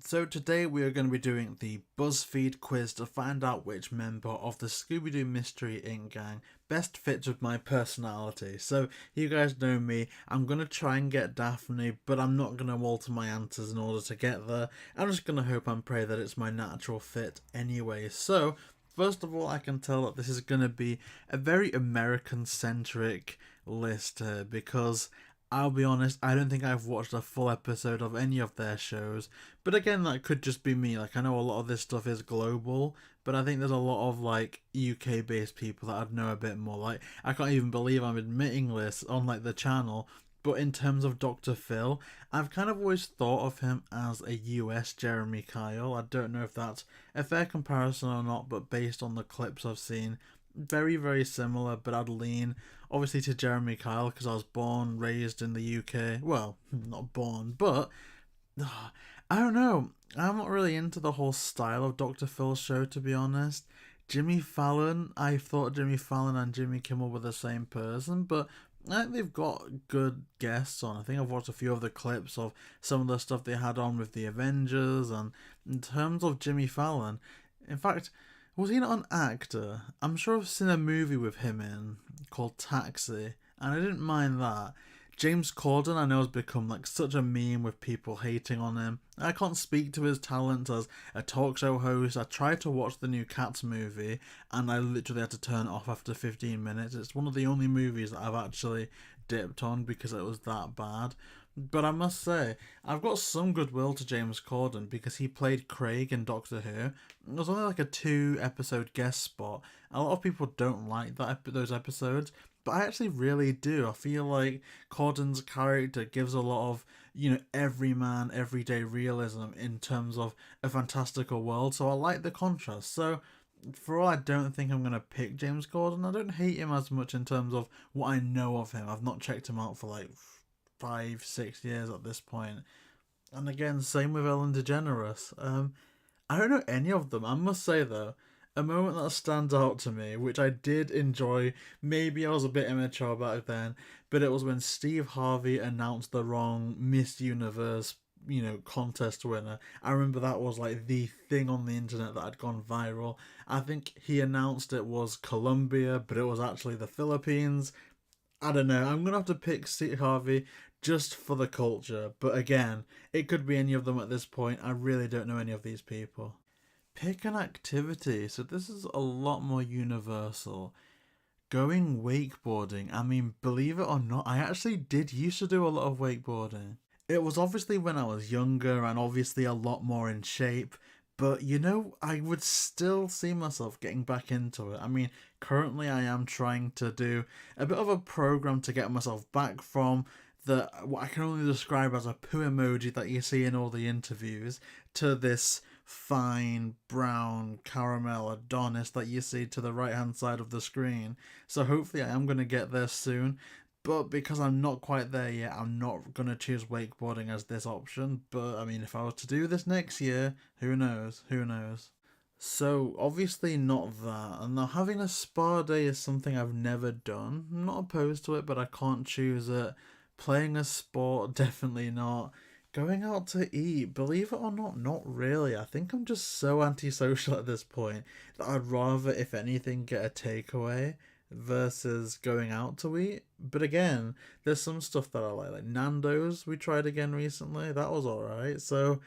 So today we are going to be doing the BuzzFeed quiz to find out which member of the Scooby-Doo Mystery Inc. gang best fits with my personality. So you guys know me, I'm going to try and get Daphne, but I'm not going to alter my answers in order to get there. I'm just going to hope and pray that it's my natural fit anyway. So first of all, I can tell that this is going to be a very American-centric list here because I'll be honest, I don't think I've watched a full episode of any of their shows. But again, that could just be me. Like, I know a lot of this stuff is global, but I think there's a lot of, like, UK based people that I'd know a bit more. Like, I can't even believe I'm admitting this on, like, the channel. But in terms of Dr. Phil, I've kind of always thought of him as a US Jeremy Kyle. I don't know if that's a fair comparison or not, but based on the clips I've seen, very, very similar, but I'd lean obviously to Jeremy Kyle because I was born, raised in the UK. Well, not born, but I don't know. I'm not really into the whole style of Dr. Phil's show, to be honest. Jimmy Fallon, I thought Jimmy Fallon and Jimmy Kimmel were the same person, but I think they've got good guests on. I think I've watched a few of the clips of some of the stuff they had on with the Avengers, and in terms of Jimmy Fallon, in fact, was he not an actor? I'm sure I've seen a movie with him in called Taxi, and I didn't mind that. James Corden, I know, has become like such a meme with people hating on him. I can't speak to his talent as a talk show host. I tried to watch the new Cats movie, and I literally had to turn it off after 15 minutes. It's one of the only movies that I've actually dipped on because it was that bad. But I must say, I've got some goodwill to James Corden because he played Craig in Doctor Who. It was only like a 2 episode guest spot. A lot of people don't like those episodes, but I actually really do. I feel like Corden's character gives a lot of, everyman, everyday realism in terms of a fantastical world, so I like the contrast. So, for all I don't think I'm going to pick James Corden, I don't hate him as much in terms of what I know of him. I've not checked him out for like 5-6 years at this point. And again, same with Ellen DeGeneres. I don't know any of them. I must say though, a moment that stands out to me, which I did enjoy, maybe I was a bit immature back then, but it was when Steve Harvey announced the wrong Miss Universe, contest winner. I remember that was like the thing on the internet that had gone viral. I think he announced it was Colombia, but it was actually the Philippines. I don't know. I'm gonna have to pick Steve Harvey just for the culture. But again, it could be any of them at this point. I really don't know any of these people. Pick an activity. So this is a lot more universal. Going wakeboarding. I mean, believe it or not, I actually did used to do a lot of wakeboarding. It was obviously when I was younger and obviously a lot more in shape. But I would still see myself getting back into it. I mean, currently I am trying to do a bit of a program to get myself back from what I can only describe as a poo emoji that you see in all the interviews to this fine brown caramel Adonis that you see to the right hand side of the screen. So hopefully I am going to get there soon. But because I'm not quite there yet, I'm not going to choose wakeboarding as this option. But I mean, if I was to do this next year, who knows? Who knows? So, obviously, not that. And now, having a spa day is something I've never done. I'm not opposed to it, but I can't choose it. Playing a sport, definitely not. Going out to eat, believe it or not, not really. I think I'm just so antisocial at this point that I'd rather, if anything, get a takeaway versus going out to eat. But again, there's some stuff that I like Nando's. We tried again recently. That was alright. So,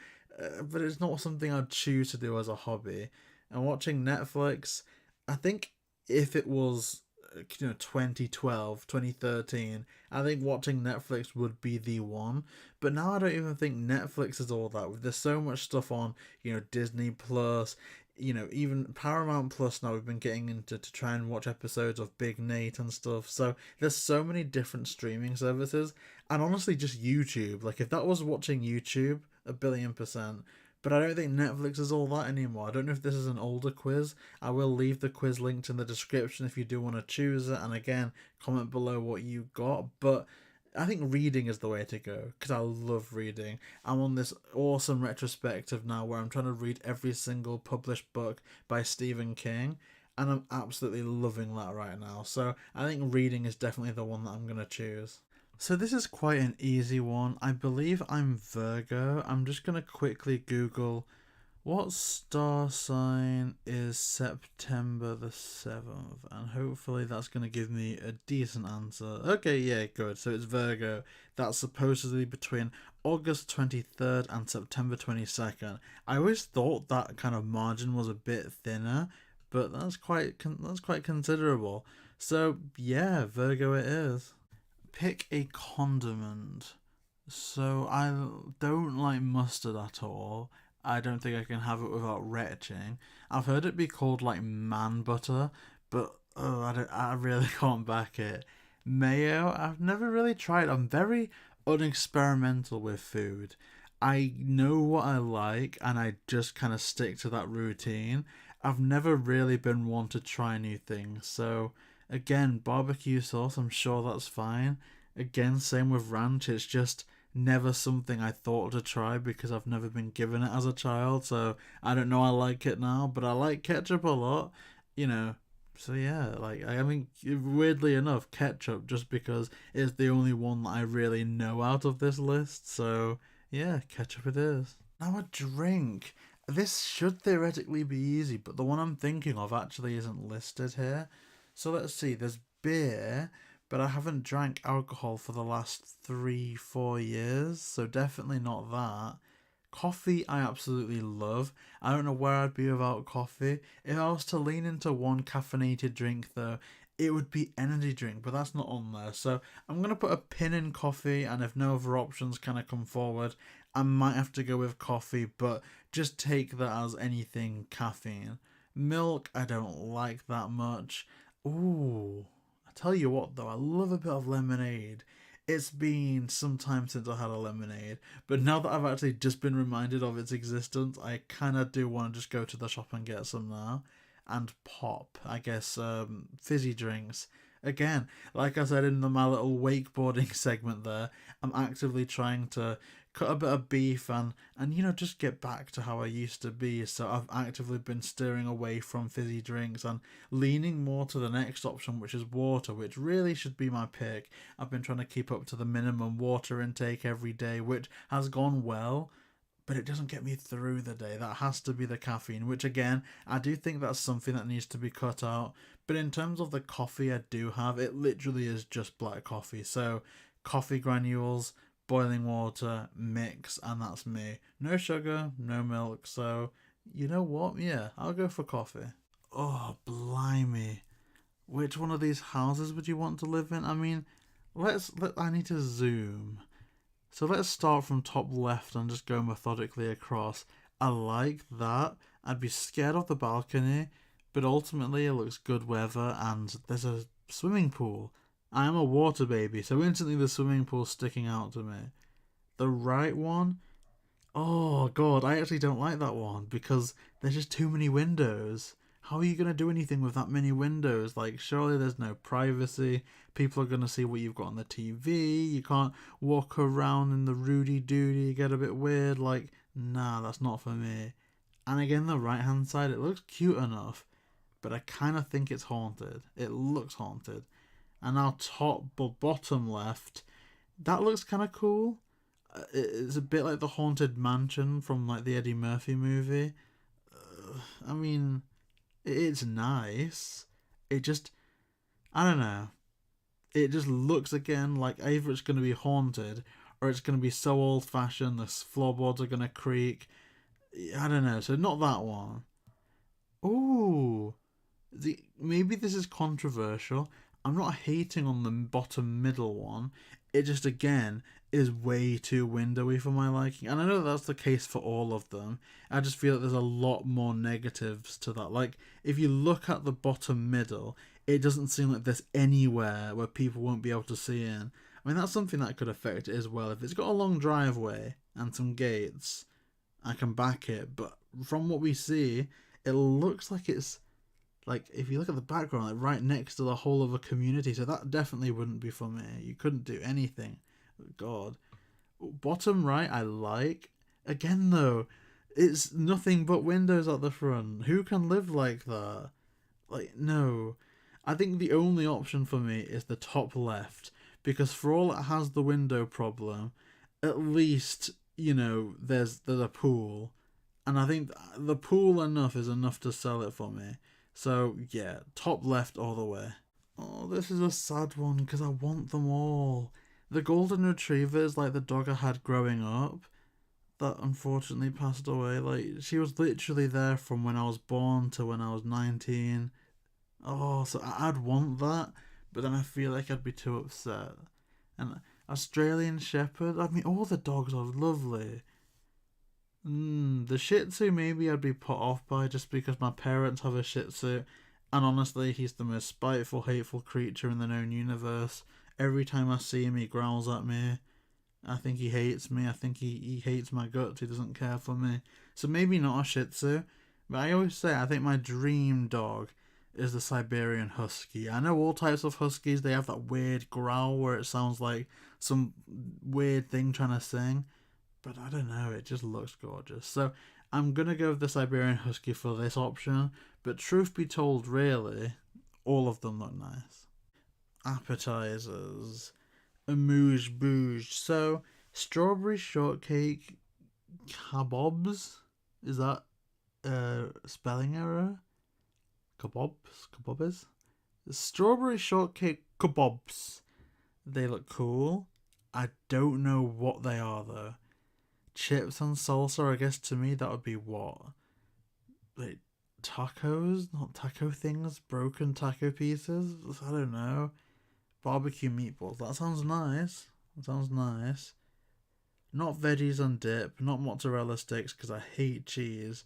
but it's not something I'd choose to do as a hobby. And watching Netflix, I think if it was 2012, 2013, I think watching Netflix would be the one. But now I don't even think Netflix is all that. There's so much stuff on, Disney Plus, even Paramount Plus now we've been getting into to try and watch episodes of Big Nate and stuff. So there's so many different streaming services, and honestly just YouTube. Like if that was watching YouTube, 1,000,000,000%. But I don't think Netflix is all that anymore. I don't know if this is an older quiz. I will leave the quiz linked in the description if you do want to choose it. And again, comment below what you got. But I think reading is the way to go because I love reading. I'm on this awesome retrospective now where I'm trying to read every single published book by Stephen King, and I'm absolutely loving that right now. So I think reading is definitely the one that I'm going to choose. So this is quite an easy one. I believe I'm Virgo. I'm just going to quickly Google what star sign is September the 7th, and hopefully that's going to give me a decent answer. Okay, yeah, good. So it's Virgo. That's supposedly between August 23rd and September 22nd. I always thought that kind of margin was a bit thinner, but that's quite considerable. So yeah, Virgo it is. Pick a condiment. So I don't like mustard at all. I don't think I can have it without retching. I've heard it be called like man butter, but I really can't back it. Mayo, I've never really tried. I'm very unexperimental with food. I know what I like and I just kind of stick to that routine. I've never really been one to try new things. So again, barbecue sauce, I'm sure that's fine. Again, same with ranch. It's just never something I thought to try because I've never been given it as a child. So I don't know I like it now, but I like ketchup a lot, you know. So yeah, like I mean, weirdly enough, ketchup just because it's the only one that I really know out of this list. So yeah, ketchup it is. Now a drink. This should theoretically be easy, but the one I'm thinking of actually isn't listed here. So let's see. There's beer, but I haven't drank alcohol for the last 3, 4 years, so definitely not that. Coffee, I absolutely love. I don't know where I'd be without coffee. If I was to lean into one caffeinated drink, though, it would be energy drink, but that's not on there. So I'm gonna put a pin in coffee, and if no other options kind of come forward, I might have to go with coffee. But just take that as anything caffeine. Milk, I don't like that much. Ooh, I tell you what though, I love a bit of lemonade. It's been some time since I had a lemonade, but now that I've actually just been reminded of its existence, I kind of do want to just go to the shop and get some now. And pop, I guess, fizzy drinks. Again, like I said in my little wakeboarding segment there, I'm actively trying to cut a bit of beef and just get back to how I used to be. So I've actively been steering away from fizzy drinks and leaning more to the next option, which is water, which really should be my pick. I've been trying to keep up to the minimum water intake every day, which has gone well, but it doesn't get me through the day. That has to be the caffeine, which again, I do think that's something that needs to be cut out. But in terms of the coffee I do have, it literally is just black coffee. So coffee granules, boiling water, mix, and that's me. No sugar, no milk. So you know what? Yeah, I'll go for coffee. Oh, blimey. Which one of these houses would you want to live in? I mean, I need to zoom. So let's start from top left and just go methodically across. I like that. I'd be scared of the balcony, but ultimately it looks good weather and there's a swimming pool. I am a water baby, so instantly the swimming pool's sticking out to me. The right one, oh god, I actually don't like that one because there's just too many windows. How are you going to do anything with that many windows? Like, surely there's no privacy. People are going to see what you've got on the TV. You can't walk around in the Rudy Doody, get a bit weird. Like, nah, that's not for me. And again, the right hand side, it looks cute enough, but I kind of think it's haunted. It looks haunted. And now top but bottom left, that looks kind of cool. It's a bit like the Haunted Mansion from like the Eddie Murphy movie. I mean, it's nice. It just, I don't know. It just looks again like either it's going to be haunted or it's going to be so old fashioned the floorboards are going to creak. I don't know. So not that one. Ooh, maybe this is controversial. I'm not hating on the bottom middle one. It just again is way too windowy for my liking, and I know that's the case for all of them. I just feel that there's a lot more negatives to that. Like if you look at the bottom middle, it doesn't seem like there's anywhere where people won't be able to see in. I mean that's something that could affect it as well. If it's got a long driveway and some gates, I can back it. But from what we see, it looks like it's like if you look at the background, like right next to the whole of a community, so that definitely wouldn't be for me. You couldn't do anything. God. Bottom right, I like. Again, though, it's nothing but windows at the front. Who can live like that? Like, no. I think the only option for me is the top left because for all it has the window problem, at least, you know, there's a pool. And I think the pool is enough to sell it for me. So yeah, top left all the way. Oh, this is a sad one because I want them all. The golden retriever is like the dog I had growing up that unfortunately passed away. Like, she was literally there from when I was born to when I was 19. Oh, so I'd want that, but then I feel like I'd be too upset. And Australian Shepherd, I mean, all the dogs are lovely. The Shih Tzu maybe I'd be put off by just because my parents have a Shih Tzu, and honestly, he's the most spiteful, hateful creature in the known universe. Every time I see him, he growls at me. I think he hates me. I think he hates my guts. He doesn't care for me. So maybe not a Shih Tzu. But I always say I think my dream dog is the Siberian Husky. I know all types of Huskies, they have that weird growl where it sounds like some weird thing trying to sing. But I don't know, it just looks gorgeous. So I'm going to go with the Siberian Husky for this option. But truth be told, really, all of them look nice. Appetizers. Amuse bouge. So, strawberry shortcake kebabs. Is that spelling error? Kebabs? Strawberry shortcake kebabs. They look cool. I don't know what they are though. Chips and salsa, I guess to me that would be what? Like tacos? Not taco things? Broken taco pieces? I don't know. Barbecue meatballs. That sounds nice. Not veggies and dip. Not mozzarella sticks because I hate cheese.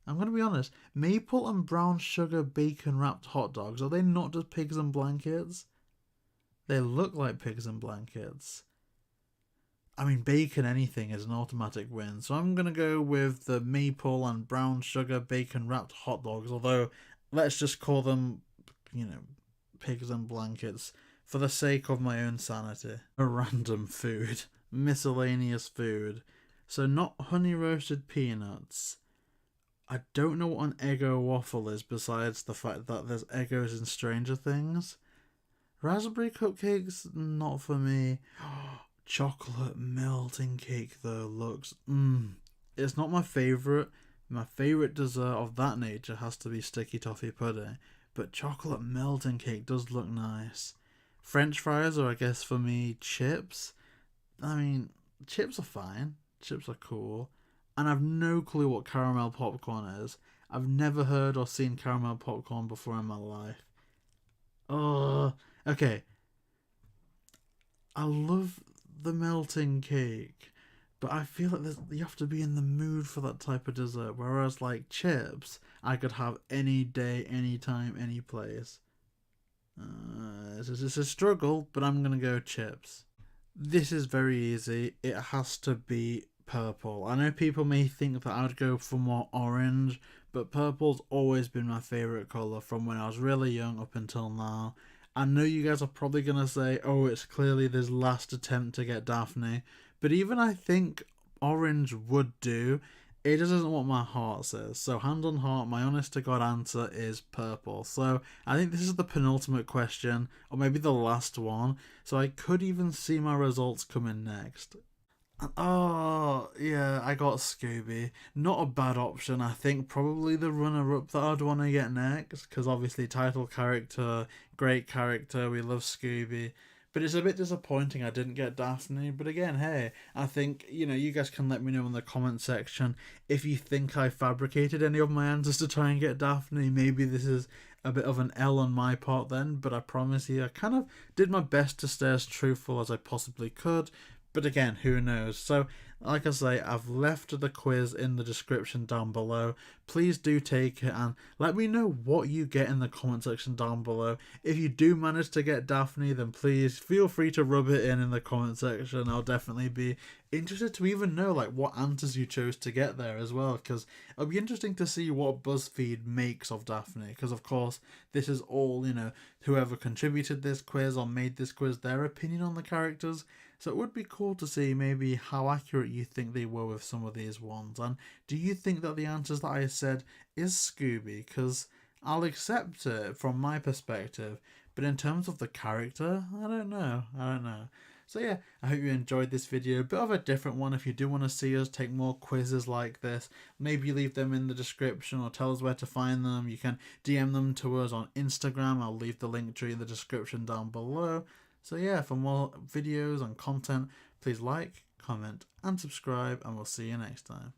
I'm going to be honest. Maple and brown sugar bacon wrapped hot dogs. Are they not just pigs in blankets? They look like pigs in blankets. I mean, bacon anything is an automatic win. So I'm going to go with the maple and brown sugar bacon wrapped hot dogs. Although, let's just call them, pigs in blankets for the sake of my own sanity. A random food. Miscellaneous food. So not honey roasted peanuts. I don't know what an Eggo waffle is besides the fact that there's Eggos in Stranger Things. Raspberry cupcakes, not for me. Chocolate melting cake though looks It's not my favourite. My favourite dessert of that nature has to be sticky toffee pudding, but chocolate melting cake does look nice. French fries, or I guess for me chips. I mean, chips are fine. Chips are cool. And I've no clue what caramel popcorn is. I've never heard or seen caramel popcorn before in my life. Oh, okay. I love the melting cake, but I feel like you have to be in the mood for that type of dessert. Whereas like chips, I could have any day, any time, any place. It's a struggle, but I'm gonna go chips. This is very easy. It has to be purple. I know people may think that I'd go for more orange, but purple's always been my favourite colour from when I was really young up until now. I know you guys are probably going to say, oh, it's clearly this last attempt to get Daphne, but even I think orange would do. It just isn't what my heart says. So hand on heart, my honest to God answer is purple. So I think this is the penultimate question, or maybe the last one. So I could even see my results coming next. Oh, yeah, I got Scooby. Not a bad option. I think probably the runner-up that I'd want to get next, because obviously title character, great character, we love Scooby. But it's a bit disappointing I didn't get Daphne. But again, hey, I think, you guys can let me know in the comment section if you think I fabricated any of my answers to try and get Daphne. Maybe this is a bit of an L on my part then, but I promise you, I kind of did my best to stay as truthful as I possibly could. But again, who knows? So, like I say, I've left the quiz in the description down below. Please do take it and let me know what you get in the comment section down below. If you do manage to get Daphne, then please feel free to rub it in the comment section. I'll definitely be interested to even know like what answers you chose to get there as well, because it'll be interesting to see what BuzzFeed makes of Daphne, because of course this is all, whoever contributed this quiz or made this quiz, their opinion on the characters. So it would be cool to see maybe how accurate you think they were with some of these ones. And do you think that the answers that I said is Scooby? Because I'll accept it from my perspective. but in terms of the character, I don't know. So yeah, I hope you enjoyed this video. A bit of a different one. If you do want to see us take more quizzes like this, maybe leave them in the description or tell us where to find them. You can DM them to us on Instagram. I'll leave the link tree in the description down below. So yeah, for more videos and content, please like, comment and subscribe, and we'll see you next time.